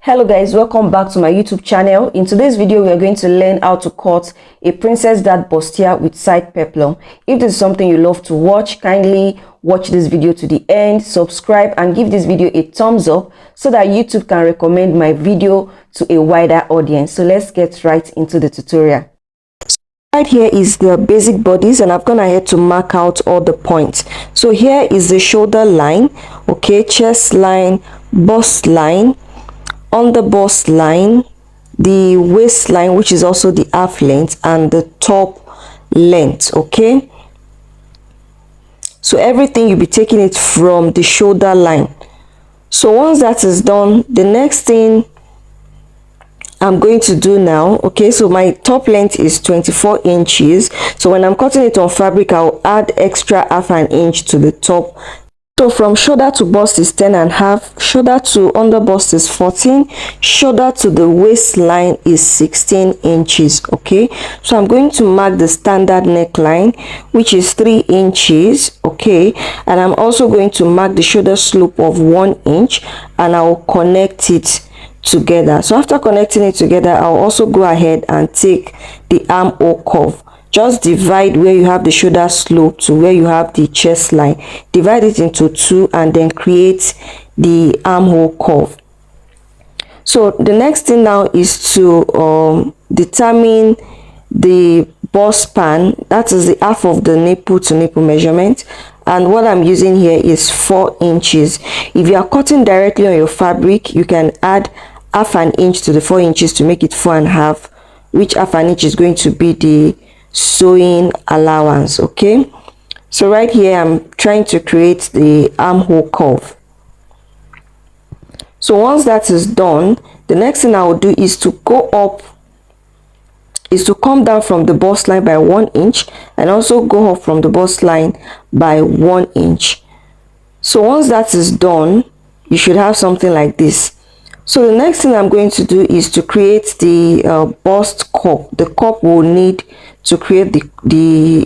Hello guys, welcome back to my YouTube channel. In today's video, we are going to learn how to cut a princess dart bustier with side peplum. If this is something you love to watch, kindly watch this video to the end, subscribe and give this video a thumbs up so that YouTube can recommend my video to a wider audience. So let's get right into the tutorial. Right here is the basic bodies and I've gone ahead to mark out all the points. So here is the shoulder line, okay, chest line, bust line, on the bust line, the waistline, which is also the half length, and the top length. Okay, so everything you'll be taking it from the shoulder line. So once that is done, the next thing I'm going to do now, okay, so my top length is 24 inches. So when I'm cutting it on fabric, I'll add extra half an inch to the top. So from shoulder to bust is 10.5, shoulder to under bust is 14, shoulder to the waistline is 16 inches. Okay, so I'm going to mark the standard neckline, which is 3 inches. Okay, and I'm also going to mark the shoulder slope of 1 inch and I'll connect it together. So after connecting it together, I'll also go ahead and take the armhole curve. Just divide where you have the shoulder slope to where you have the chest line, divide it into 2 and then create the armhole curve. So the next thing now is to determine the bust span, that is the half of the nipple to nipple measurement, and what I'm using here is 4 inches. If you are cutting directly on your fabric, you can add half an inch to the 4 inches to make it 4.5, which half an inch is going to be the sewing allowance. Okay, so right here I'm trying to create the armhole curve. So once that is done, the next thing I will do is to come down from the bust line by 1 inch and also go up from the bust line by 1 inch. So once that is done, you should have something like this. So the next thing I'm going to do is to create the bust cup. The cup will need to create the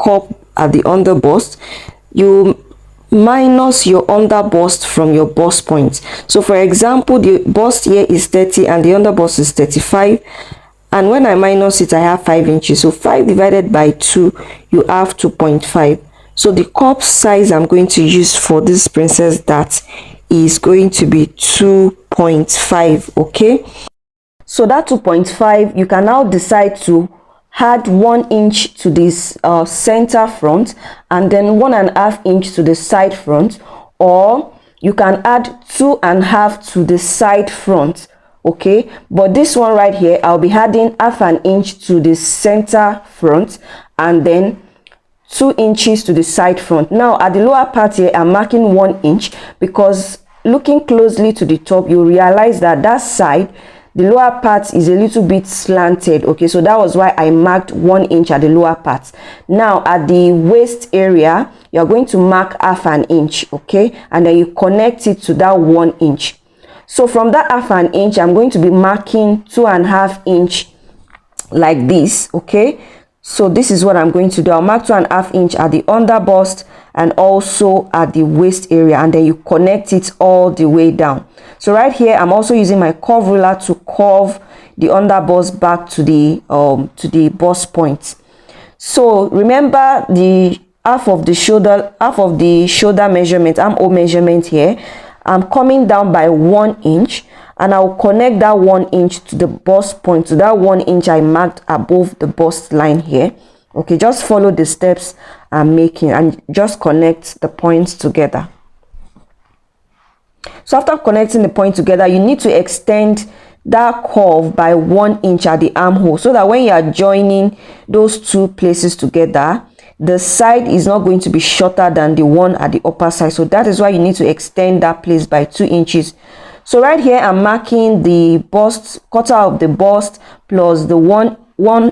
cup at the under bust. You minus your under bust from your bust point. So for example, the bust here is 30 and the under bust is 35, and when I minus it, I have 5 inches. So 5 divided by 2, you have 2.5. So the cup size I'm going to use for this princess dart is going to be 2.5. okay, so that 2.5, you can now decide to add 1 inch to this center front and then 1.5 inch to the side front, or you can add 2.5 to the side front. Okay, but this one right here, I'll be adding half an inch to the center front and then 2 inches to the side front. Now at the lower part here, I'm marking 1 inch because looking closely to the top, you realize that that side, the lower part is a little bit slanted. Okay, so that was why I marked 1 inch at the lower part. Now at the waist area, you're going to mark half an inch. Okay, and then you connect it to that 1 inch. So from that half an inch, I'm going to be marking 2.5 inch like this. Okay, so this is what I'm going to do. I'll mark 2.5 inch at the under bust and also at the waist area, and then you connect it all the way down. So right here, I'm also using my curve ruler to curve the under bust back to the bust point. So remember the half of the shoulder measurement, armhole measurement here. I'm coming down by 1 inch and I'll connect that 1 inch to the bust point, to that 1 inch I marked above the bust line here. Okay, just follow the steps I'm making and just connect the points together. So after connecting the point together, you need to extend that curve by 1 inch at the armhole so that when you are joining those two places together, the side is not going to be shorter than the one at the upper side. So that is why you need to extend that place by 2 inches. So right here, I'm marking the bust, quarter of the bust plus the 1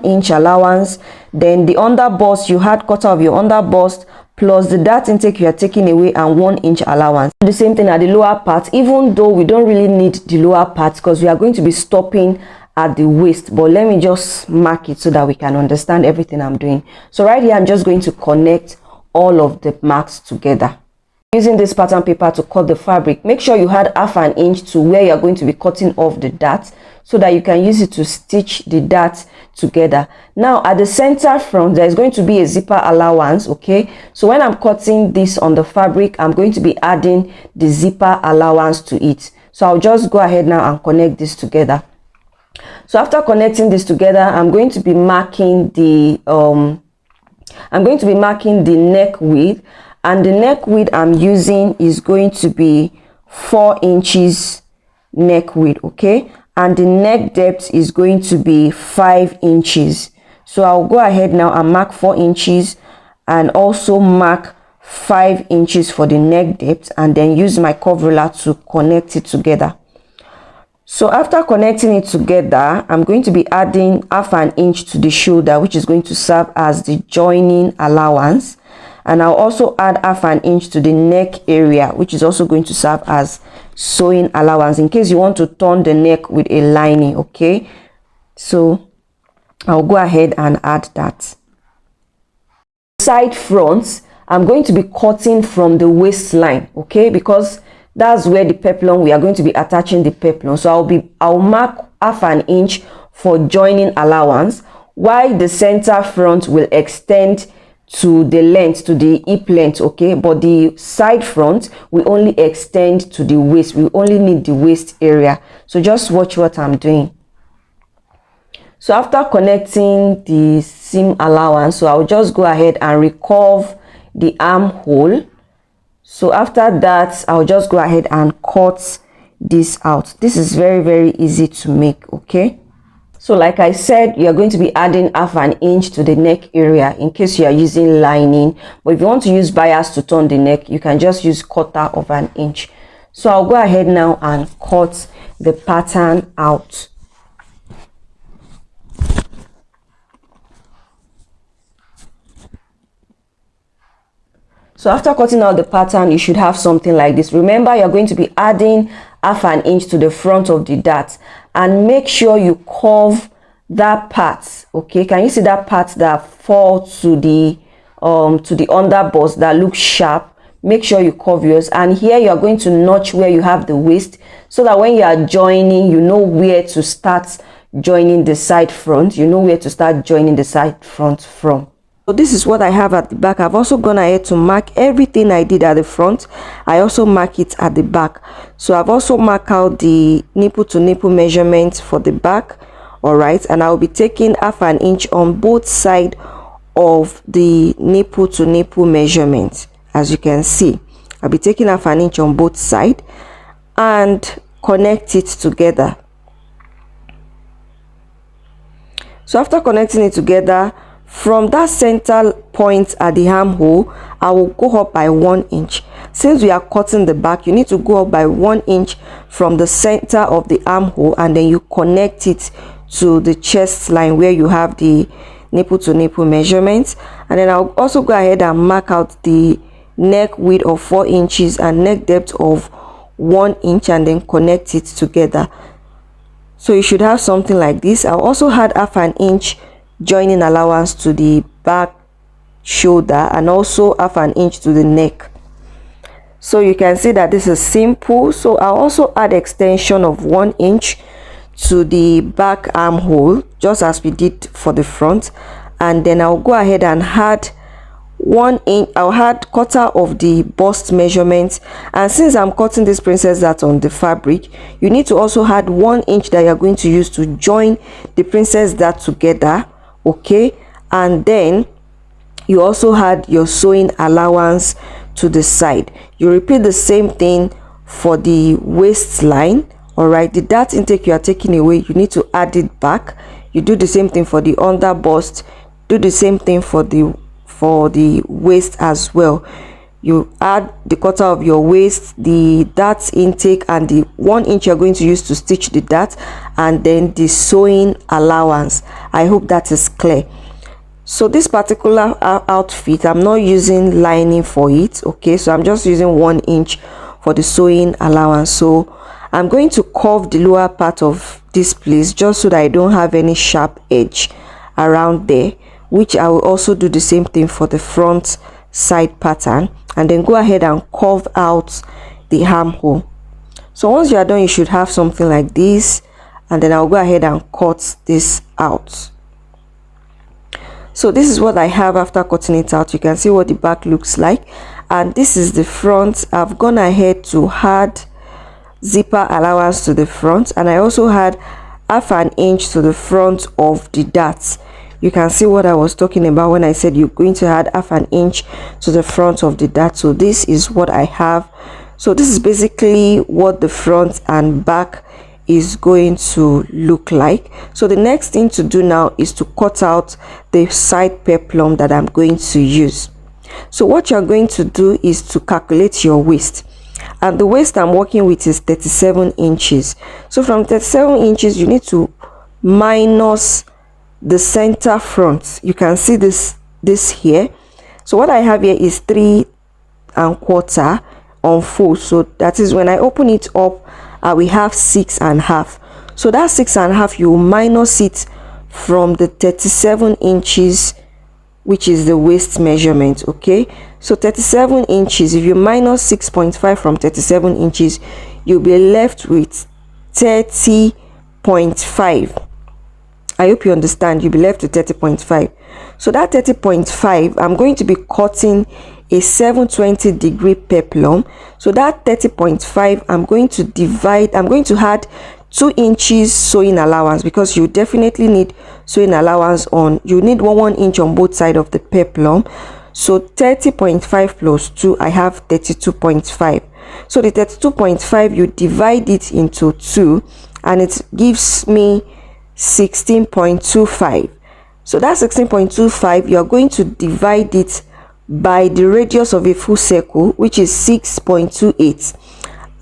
inch allowance. Then the under bust, you had quarter of your under bust plus the dart intake you are taking away and 1 inch allowance. The same thing at the lower part, even though we don't really need the lower part because we are going to be stopping at the waist, but let me just mark it so that we can understand everything I'm doing. So right here, I'm just going to connect all of the marks together. Using this pattern paper to cut the fabric, make sure you add half an inch to where you're going to be cutting off the dart, so that you can use it to stitch the dart together. Now at the center front, there is going to be a zipper allowance. Okay, so when I'm cutting this on the fabric, I'm going to be adding the zipper allowance to it. So I'll just go ahead now and connect this together. So after connecting this together, I'm going to be marking the neck width, and the neck width I'm using is going to be 4 inches neck width. Okay, and the neck depth is going to be 5 inches. So I'll go ahead now and mark 4 inches and also mark 5 inches for the neck depth, and then use my curve ruler to connect it together. So after connecting it together, I'm going to be adding half an inch to the shoulder, which is going to serve as the joining allowance, and I'll also add half an inch to the neck area, which is also going to serve as sewing allowance in case you want to turn the neck with a lining. Okay, so I'll go ahead and add that. Side fronts, I'm going to be cutting from the waistline, okay, because that's where the peplum, we are going to be attaching the peplum. So I'll mark half an inch for joining allowance, while the center front will extend to the length, to the hip length. Okay, but the side front will only extend to the waist. We only need the waist area. So just watch what I'm doing. So after connecting the seam allowance, so I'll just go ahead and recurve the armhole. So after that, I'll just go ahead and cut this out. This is very easy to make. Okay, so like I said, you're going to be adding half an inch to the neck area in case you are using lining, but if you want to use bias to turn the neck, you can just use 1/4 of an inch. So I'll go ahead now and cut the pattern out. So after cutting out the pattern, you should have something like this. Remember, you're going to be adding half an inch to the front of the dart, and make sure you curve that part. Okay, can you see that part that falls to the underbust that looks sharp? Make sure you curve yours, and here you are going to notch where you have the waist, so that when you are joining, you know where to start joining the side front. You know where to start joining the side front from. So this is what I have at the back. I've also gone ahead to mark everything I did at the front. I also mark it at the back. So I've also marked out the nipple to nipple measurement for the back. All right, and I'll be taking half an inch on both sides of the nipple to nipple measurement. As you can see, I'll be taking half an inch on both sides and connect it together. So after connecting it together, from that center point at the armhole, I will go up by 1 inch. Since we are cutting the back, you need to go up by 1 inch from the center of the armhole, and then you connect it to the chest line where you have the nipple to nipple measurements. And then I'll also go ahead and mark out the neck width of 4 inches and neck depth of 1 inch, and then connect it together. So you should have something like this. I'll also add half an inch joining allowance to the back shoulder, and also half an inch to the neck. So you can see that this is simple. So I'll also add extension of 1 inch to the back armhole, just as we did for the front, and then I'll go ahead and add 1 inch. I'll add 1/4 of the bust measurement, and since I'm cutting this princess dart on the fabric, you need to also add 1 inch that you're going to use to join the princess dart together. Okay, and then you also had your sewing allowance to the side. You repeat the same thing for the waistline. All right, the dart intake you are taking away, you need to add it back. You do the same thing for the under bust, do the same thing for the waist as well. You add the 1/4 of your waist, the dart intake, and the 1 inch you're going to use to stitch the dart, and then the sewing allowance. I hope that is clear. So this particular outfit, I'm not using lining for it. Okay, so I'm just using 1 inch for the sewing allowance. So I'm going to curve the lower part of this place just so that I don't have any sharp edge around there, which I will also do the same thing for the front side pattern, and then go ahead and curve out the armhole. So once you are done, you should have something like this, and then I'll go ahead and cut this out. So this is what I have after cutting it out. You can see what the back looks like, and this is the front. I've gone ahead to add zipper allowance to the front, and I also had half an inch to the front of the darts. You can see what I was talking about when I said you're going to add half an inch to the front of the dart. So this is what I have. So this is basically what the front and back is going to look like. So the next thing to do now is to cut out the side peplum that I'm going to use. So what you're going to do is to calculate your waist, and the waist I'm working with is 37 inches. So from 37 inches you need to minus the center front. You can see this here. So what I have here is 3 1/4 on full. So that is when I open it up, we have 6 1/2. So that 6 1/2, you minus it from the 37 inches, which is the waist measurement. Okay, so 37 inches, if you minus 6.5 from 37 inches, you'll be left with 30.5. I hope you understand. You'll be left with 30.5. So that 30.5, I'm going to be cutting a 720-degree peplum. So that 30.5, I'm going to divide, I'm going to add 2 inches sewing allowance, because you definitely need sewing allowance on, you need 1 inch on both sides of the peplum. So 30.5 plus 2, I have 32.5. So the 32.5, you divide it into 2, and it gives me 16.25. So that 16.25, you are going to divide it by the radius of a full circle, which is 6.28,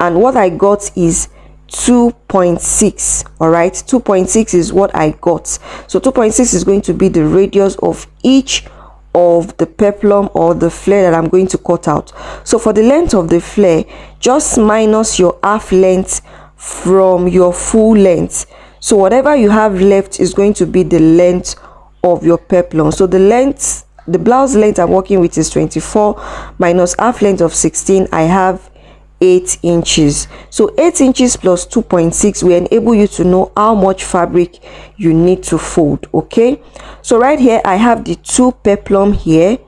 and what I got is 2.6. all right, 2.6 is what I got. So 2.6 is going to be the radius of each of the peplum or the flare that I'm going to cut out. So for the length of the flare, just minus your half length from your full length. So whatever you have left is going to be the length of your peplum. So the length, the blouse length I'm working with is 24 minus half length of 16. I have 8 inches. So 8 inches plus 2.6 will enable you to know how much fabric you need to fold. Okay, so right here I have the 2 peplum here.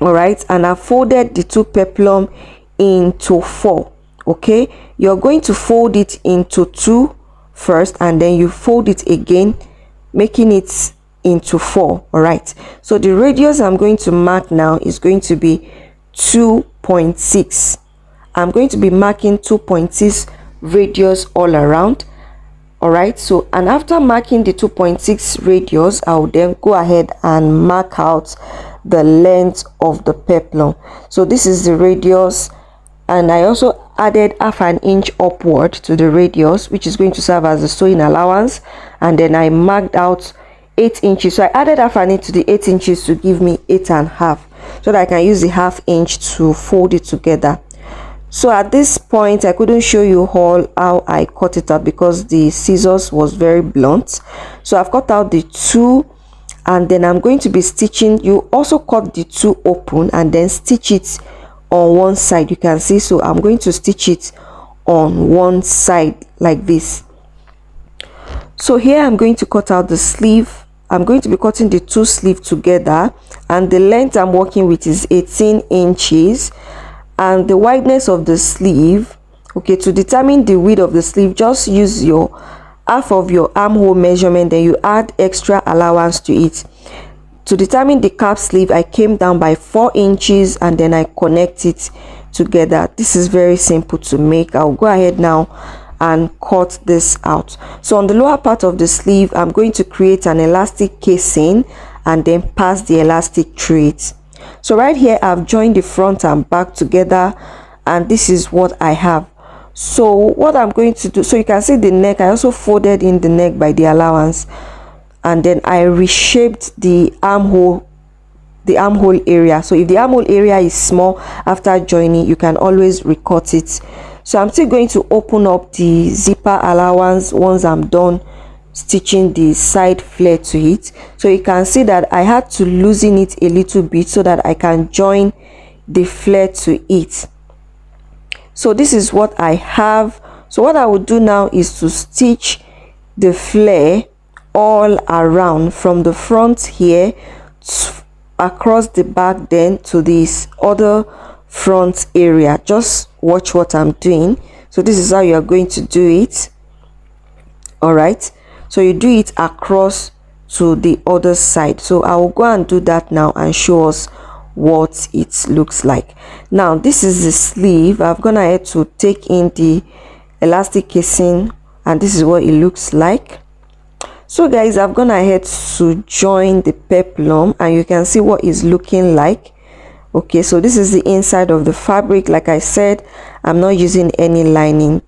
All right, and I folded the 2 peplum into 4. Okay, you're going to fold it into 2 first, and then you fold it again, making it into 4. all right, so the radius I'm going to mark now is going to be 2.6. I'm going to be marking 2.6 radius all around. All right, so and after marking the 2.6 radius, I'll then go ahead and mark out the length of the peplum. So this is the radius, and I also added half an inch upward to the radius, which is going to serve as the sewing allowance, and then I marked out 8 inches. So I added half an inch to the 8 inches to give me 8 1/2, so that I can use the half inch to fold it together. So at this point I couldn't show you all how I cut it out because the scissors was very blunt. So I've cut out the 2, and then I'm going to be stitching. You also cut the 2 open and then stitch it on one side. You can see, so I'm going to stitch it on one side like this. So here I'm going to cut out the sleeve. I'm going to be cutting the 2 sleeves together, and the length I'm working with is 18 inches, and the wideness of the sleeve. Okay, to determine the width of the sleeve, just use your half of your armhole measurement, then you add extra allowance to it. To determine the cap sleeve, I came down by 4 inches and then I connect it together. This is very simple to make. I'll go ahead now and cut this out. So on the lower part of the sleeve, I'm going to create an elastic casing and then pass the elastic through it. So right here I've joined the front and back together, and this is what I have. So what I'm going to do, so you can see the neck, I also folded in the neck by the allowance, and then I reshaped the armhole area. So if the armhole area is small after joining, you can always recut it. So I'm still going to open up the zipper allowance once I'm done stitching the side flare to it. So you can see that I had to loosen it a little bit so that I can join the flare to it. So this is what I have. So what I will do now is to stitch the flare all around from the front here across the back, then to this other front area. Just watch what I'm doing. So this is how you are going to do it. All right, so you do it across to the other side. So I will go and do that now and show us what it looks like. Now this is the sleeve. I've gone ahead to take in the elastic casing, and this is what it looks like. So guys, I've gone ahead to join the peplum, and you can see what it's looking like. Okay, so this is the inside of the fabric. Like I said, I'm not using any lining.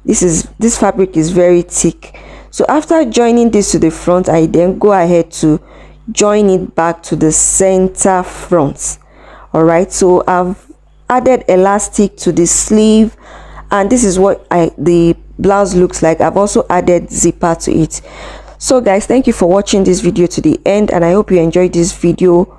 This fabric is very thick. So after joining this to the front, I then go ahead to join it back to the center front. All right, so I've added elastic to the sleeve, and this is what the blouse looks like. I've also added zipper to it. So guys, thank you for watching this video to the end, and I hope you enjoyed this video.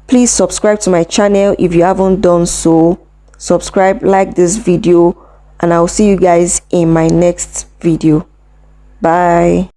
Please subscribe to my channel if you haven't done so. Subscribe, like this video, and I'll see you guys in my next video. Bye.